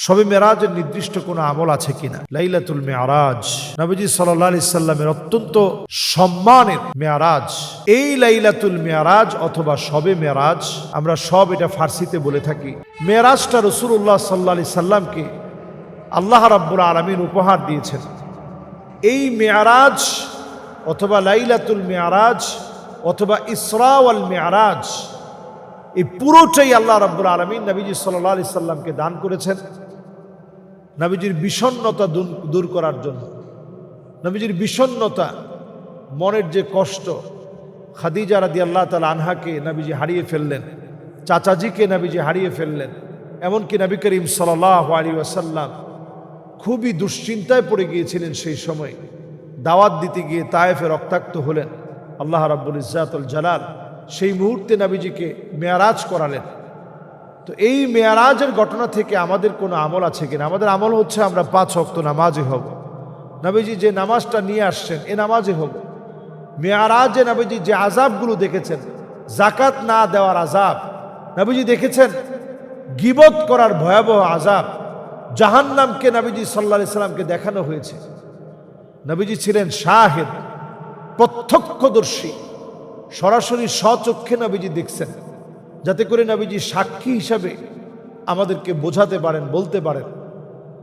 শবে মেরাজের নির্দিষ্ট কোনো আমল আছে কিনা? লাইলাতুল মেরাজ নবীজি সাল্লাল্লাহু আলাইহি সাল্লামের অত্যন্ত সম্মানের মেরাজ। এই লাইলাতুল মেরাজ অথবা শবে মেরাজ, আমরা সব এটা ফার্সিতে বলে থাকি। মেরাজটা রাসূলুল্লাহ সাল্লাল্লাহু আলাইহি সাল্লামকে আল্লাহ রাব্বুল আলামিন উপহার দিয়েছেন। এই মেরাজ অথবা লাইলাতুল মেরাজ অথবা ইসরা ওয়াল মেরাজ, এই পুরোটাই আল্লাহ রাব্বুল আলামিন নবীজি সাল্লাল্লাহু আলাইহি সাল্লামকে দান করেছেন নবীজির বিষণ্ণতা দূর করার জন্য। নবীজির বিষণ্ণতা, মনের যে কষ্ট, খাদিজা রাদিয়াল্লাহু তাআলা আনহাকে নবীজি হারিয়ে ফেললেন, চাচাজিকে নবীজি হারিয়ে ফেললেন, এমনকি নবী করিম সাল্লাল্লাহু আলাইহি ওয়াসাল্লাম খুবই দুশ্চিন্তায় পড়ে গিয়েছিলেন। সেই সময় দাওয়াত দিতে গিয়ে তায়েফে রক্তাক্ত হলেন। আল্লাহ রাব্বুল ইজ্জাতুল জালাল সেই মুহূর্তে নবীজিকে মেয়ারাজ করালেন। তো এই মেয়ারাজের ঘটনা থেকে আমাদের কোনো আমল আছে কিনা? আমাদের আমল হচ্ছে আমরা 5 ওয়াক্ত নামাজে হব। নবীজি যে নামাজটা নিয়ে আসছেন এ নামাজে হব। মেয়ারাজে নবীজি যে আযাবগুলো দেখেছেন, যাকাত না দেওয়ার আযাব নবীজি দেখেছেন, গীবত করার ভয়াবহ আযাব, জাহান্নামকে নবীজি সাল্লাল্লাহু আলাইহি সাল্লামকে দেখানো হয়েছে। নবীজি ছিলেন শাহিদ, প্রত্যক্ষদর্শী, সরাসরি স্বচক্ষে নবীজি দেখছেন, যাতে করে নবীজি সাক্ষী হিসাবে আমাদেরকে বোঝাতে পারেন, বলতে পারেন।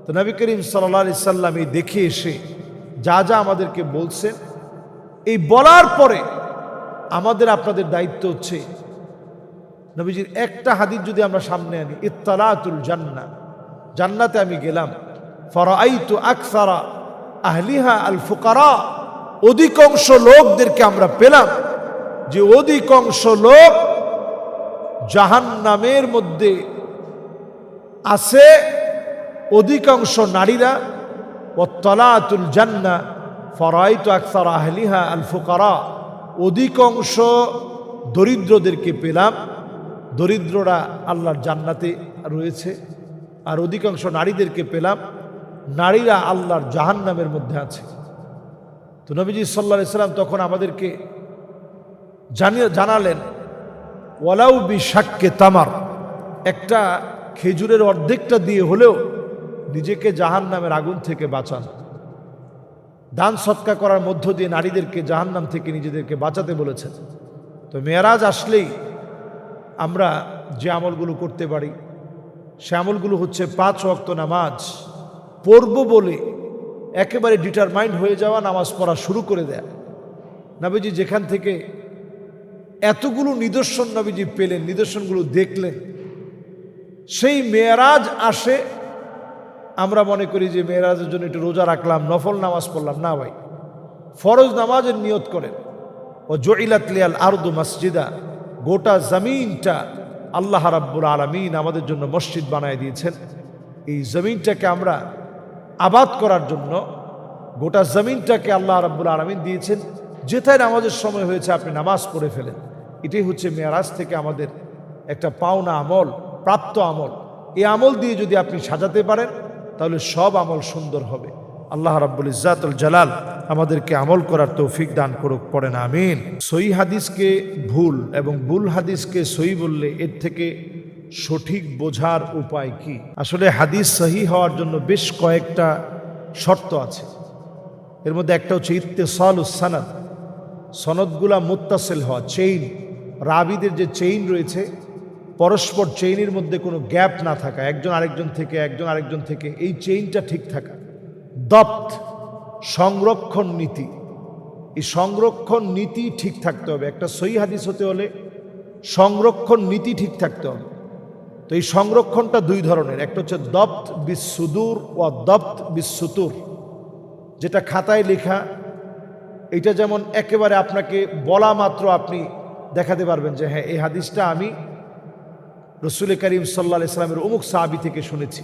তো নবী করিম সাল্লাল্লাহু আলাইহি সাল্লাম এই দেখে এসে যা যা আমাদেরকে বলছেন, এই বলার পরে আমাদের আপনাদের দায়িত্ব হচ্ছে নবীজির একটা হাদিস যদি আমরা সামনে আনি, ইত্তালাতুল জান্নাহ, জান্নাতে আমি গেলাম, ফারাআইতু আকসারা আহলিহা আল ফুকারা, অধিকাংশ লোকদেরকে আমরা পেলাম যে অধিকাংশ লোক জাহান্নামের মধ্যে আছে, অধিকাংশ নারীরা। ওয়াত্তালাতুল জান্নাহ ফারাআইতু আকসারা আহলিহা আল ফুকারা, অধিকাংশ দরিদ্রদেরকে পেলাম, দরিদ্ররা আল্লাহর জান্নাতে রয়েছে। আর অধিকাংশ নারীদেরকে পেলাম, নারীরা আল্লাহর জাহান্নামের মধ্যে আছে। তো নবীজি সাল্লাল্লাহু আলাইহি সাল্লাম তখন আমাদেরকে জানালেন, ওয়ালাউ বিশাক্কে তামার, একটা খেজুরের অর্ধেকটা দিয়ে হলেও নিজেকে জাহান্নামের আগুন থেকে বাঁচান। দান সৎকা করার মধ্য দিয়ে নারীদেরকে জাহান্নাম থেকে নিজেদেরকে বাঁচাতে বলেছেন। তো মেরাজ আসলেই আমরা যে আমলগুলো করতে পারি, সে আমলগুলো হচ্ছে 5 ওয়াক্ত নামাজ পড়ব বলে একেবারে ডিটারমাইন্ড হয়ে যাওয়া, নামাজ পড়া শুরু করে দেয়া। নবীজি যেখান থেকে এতগুলো নিদর্শন নবীজি পেলেন, নিদর্শনগুলো দেখলেন, সেই মেরাজ আসে। আমরা মনে করি যে মেরাজের জন্য একটু রোজা রাখলাম, নফল নামাজ পড়লাম। না ভাই, ফরজ নামাজের নিয়ত করেন। ও জুইলাত লিয়াল আরদু মসজিদা, গোটা জমিনটা আল্লাহ রাব্বুল আলামিন আমাদের জন্য মসজিদ বানায় দিয়েছেন। এই জমিনটাকে আমরা আবাদ করার জন্য গোটা জমিনটাকে আল্লাহ রাব্বুল আলামিন দিয়েছেন। যেথায় নামাজের সময় হয়েছে আপনি নামাজ পড়ে ফেলেন। এটাই হচ্ছে মেরাজ থেকে আমাদের একটা পাওনা আমল, প্রাপ্ত আমল। এই আমল দিয়ে যদি আপনি সাজাতে পারেন তাহলে সব আমল সুন্দর হবে। আল্লাহ রাব্বুল ইজ্জাতুল জালাল আমাদেরকে আমল করার তৌফিক দান করুক, পড়েন আমিন। সহিহ হাদিসকে ভুল এবং ভুল হাদিসকে সহিহ বললে এর থেকে সঠিক বোঝার উপায় কি? আসলে হাদিস সহিহ হওয়ার জন্য বেশ কয়েকটা শর্ত আছে। এর মধ্যে একটা হচ্ছে ইত্তিসালুস সানাদ, সনদগুলা মুত্তাসিল হওয়া, চেইন, রাবিদের যে চেইন রয়েছে পরস্পর চেইনের মধ্যে কোনো গ্যাপ না থাকা, একজন আরেকজন থেকে এই চেইনটা ঠিক থাকা। দপ্ত, সংরক্ষণ নীতি, এই সংরক্ষণ নীতি ঠিক থাকতে হবে। একটা সহিহ হাদিস হতে হলে সংরক্ষণ নীতি ঠিক থাকতে হবে। তো এই সংরক্ষণটা 2 ধরনের। একটা হচ্ছে দপ্ত বিসসুদুর ও দপ্ত বিসসুতুর, যেটা খাতায় লেখা। এটা যেমন একেবারে আপনাকে বলা মাত্র আপনি দেখাতে পারবেন যে হ্যাঁ, এই হাদিসটা আমি রাসূল করিম সাল্লাল্লাহু আলাইহি সাল্লামের অমুক সাহাবী থেকে শুনেছি।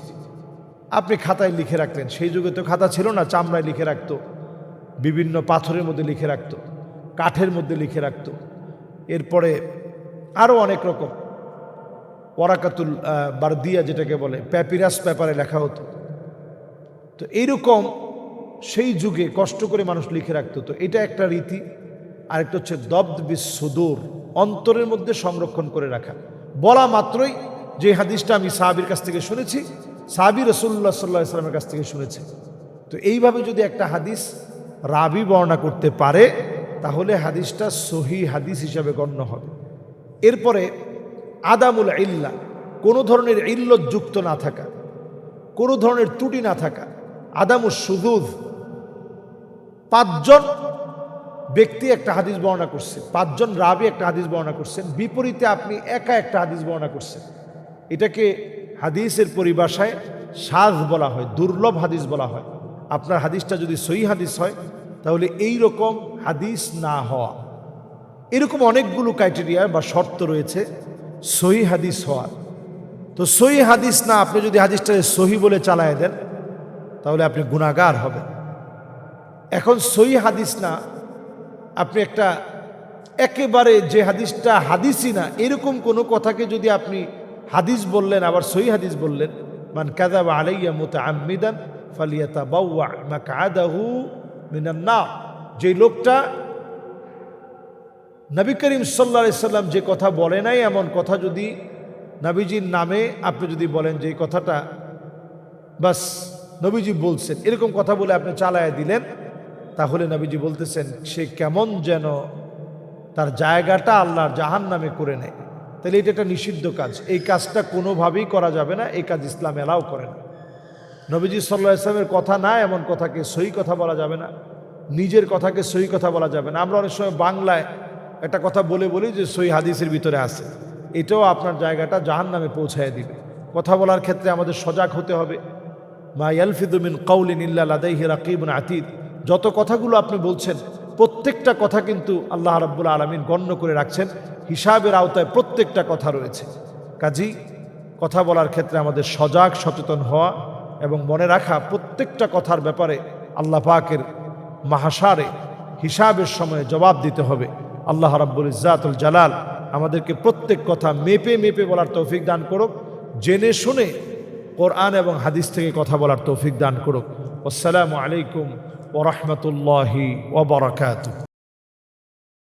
আপনি খাতায় লিখে রাখলেন। সেই যুগে তো খাতা ছিল না, চামড়ায় লিখে রাখতো, বিভিন্ন পাথরের মধ্যে লিখে রাখতো, কাঠের মধ্যে লিখে রাখতো। এরপরে আরও অনেক রকম ওয়ারাকাতুল বারদিয়া যেটাকে বলে, প্যাপিরাস পেপারে লেখা হতো। তো এইরকম সেই যুগে কষ্ট করে মানুষ লিখে রাখতো। তো এটা একটা রীতি। আরেকটা হচ্ছে দব্দ বিসসুদুর, অন্তরের মধ্যে সংরক্ষণ করে রাখা। বলা মাত্রই যে হাদিসটা আমি সাহাবীর কাছ থেকে শুনেছি সাহাবী রাসূলুল্লাহ সাল্লাল্লাহু আলাইহি ওয়াসাল্লামের কাছ থেকে শুনেছে। তো এইভাবে যদি একটা হাদিস রাবি বর্ণনা করতে পারে তাহলে হাদিসটা সহিহ হাদিস হিসাবে গণ্য হবে। এরপরে আদামুল ইল্লা, কোনো ধরনের ইল্লত যুক্ত না থাকা, কোনো ধরনের ত্রুটি না থাকা। আদামুস শুযুয, 5 জন ব্যক্তি একটা হাদিস বর্ণনা করছে, 5 জন রাবি একটা হাদিস বর্ণনা করছেন, বিপরীতে আপনি একা একটা হাদিস বর্ণনা করছেন। এটাকে হাদিসের পরিভাষায় শায বলা হয়, দুর্লভ হাদিস বলা হয়। আপনার হাদিসটা যদি সহিহ হাদিস হয় তাহলে এই রকম হাদিস না হওয়া, এরকম অনেকগুলো ক্রাইটেরিয়া বা শর্ত রয়েছে সহিহ হাদিস হওয়ার। তো সহিহ হাদিস না, আপনি যদি হাদিসটাকে সহিহ বলে চালায় দেন তাহলে আপনি গুনাহগার হবেন। এখন সহিহ হাদিস না, আপনি একটা একেবারে যে হাদিসটা হাদিসই না এরকম কোনো কথাকে যদি আপনি হাদিস বললেন আবার সহিহ হাদিস বললেন, মান কাযাবা আলাইয়া মুতাআম্মিদান ফালিয়াতাবাওয়া মাকআদাহু মিনান নার, যে লোকটা নবী করিম সাল্লাল্লাহু আলাইহি সাল্লাম যে কথা বলে নাই এমন কথা যদি নবীজির নামে আপনি যদি বলেন যে এই কথাটা বাস নবীজি বলছেন, এরকম কথা বলে আপনি চালায় দিলেন, তাহলে নবীজি বলতেছেন সে কেমন যেন তার জায়গাটা আল্লাহর জাহান্নামে করে নেয়। তাহলে এটা একটা নিষিদ্ধ কাজ, এই কাজটা কোনোভাবেই করা যাবে না, এই কাজ ইসলাম এলাও করে না। নবীজি সাল্লাল্লাহু আলাইহি ওয়াসাল্লামের কথা না এমন কথাকে সহি কথা বলা যাবে না, নিজের কথাকে সহি কথা বলা যাবে না। আমরা অনেক সময় বাংলায় একটা কথা বলি যে সহি হাদিসের ভিতরে আছে, এটাও আপনার জায়গাটা জাহান্নামে পৌঁছায় দিবে। কথা বলার ক্ষেত্রে আমাদের সজাগ হতে হবে। মা ইয়ালফিযু মিন কাউলিন ইল্লা লাদাইহি রাকিবুন আতীদ, যত কথাগুলো আপনি বলছেন প্রত্যেকটা কথা কিন্তু আল্লাহ রাব্বুল আলামিন গণ্য করে রাখছেন, হিসাবের আওতায় প্রত্যেকটা কথা রয়েছে। কাজী কথা বলার ক্ষেত্রে আমাদের সজাগ সচেতন হওয়া এবং মনে রাখা প্রত্যেকটা কথার ব্যাপারে আল্লাহ পাকের মাহশারে হিসাবের সময়ে জবাব দিতে হবে। আল্লাহ রাব্বুল ইজ্জাতুল জালাল আমাদেরকে প্রত্যেক কথা মেপে মেপে বলার তৌফিক দান করুক, জেনে শুনে কোরআন এবং হাদিস থেকে কথা বলার তৌফিক দান করুক। আসসালামু আলাইকুম ওয়া রাহমাতুল্লাহি ওয়া বারাকাতুহু।